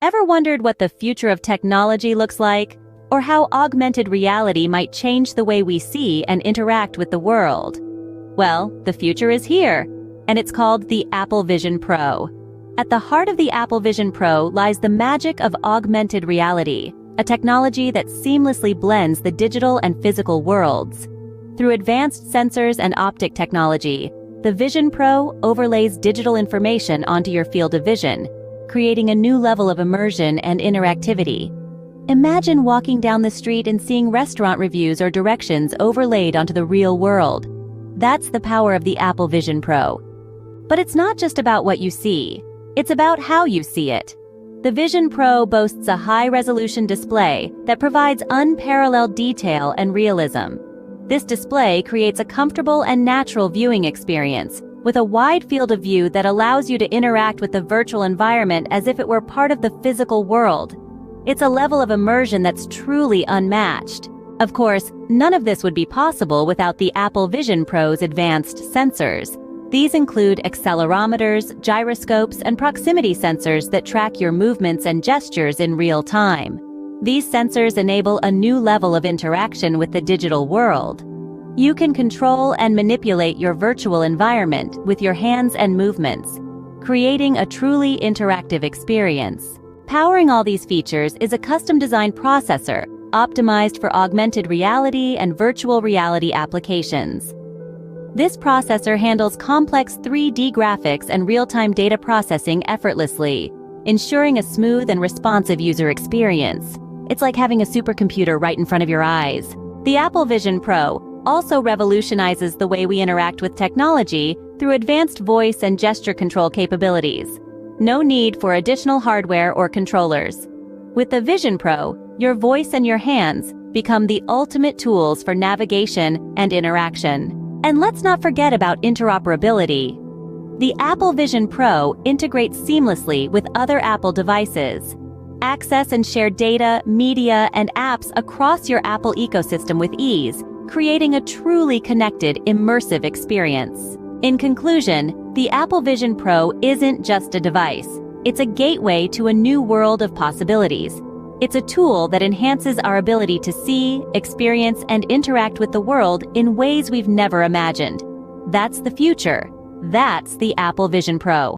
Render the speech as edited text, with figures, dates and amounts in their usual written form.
Ever wondered what the future of technology looks like? Or how augmented reality might change the way we see and interact with the world? Well, the future is here, and it's called the Apple Vision Pro. At the heart of the Apple Vision Pro lies the magic of augmented reality, a technology that seamlessly blends the digital and physical worlds. Through advanced sensors and optic technology, the Vision Pro overlays digital information onto your field of vision, creating a new level of immersion and interactivity. Imagine walking down the street and seeing restaurant reviews or directions overlaid onto the real world. That's the power of the Apple Vision Pro. But it's not just about what you see, it's about how you see it. The Vision Pro boasts a high-resolution display that provides unparalleled detail and realism. This display creates a comfortable and natural viewing experience, with a wide field of view that allows you to interact with the virtual environment as if it were part of the physical world. It's a level of immersion that's truly unmatched. Of course, none of this would be possible without the Apple Vision Pro's advanced sensors. These include accelerometers, gyroscopes, and proximity sensors that track your movements and gestures in real time. These sensors enable a new level of interaction with the digital world. You can control and manipulate your virtual environment with your hands and movements, creating a truly interactive experience. Powering all these features is a custom-designed processor, optimized for augmented reality and virtual reality applications. This processor handles complex 3D graphics and real-time data processing effortlessly, ensuring a smooth and responsive user experience. It's like having a supercomputer right in front of your eyes. The Apple Vision Pro also revolutionizes the way we interact with technology through advanced voice and gesture control capabilities. No need for additional hardware or controllers. With the Vision Pro, your voice and your hands become the ultimate tools for navigation and interaction. And let's not forget about interoperability. The Apple Vision Pro integrates seamlessly with other Apple devices. Access and share data, media, and apps across your Apple ecosystem with ease, creating a truly connected, immersive experience. In conclusion, the Apple Vision Pro isn't just a device. It's a gateway to a new world of possibilities. It's a tool that enhances our ability to see, experience, and interact with the world in ways we've never imagined. That's the future. That's the Apple Vision Pro.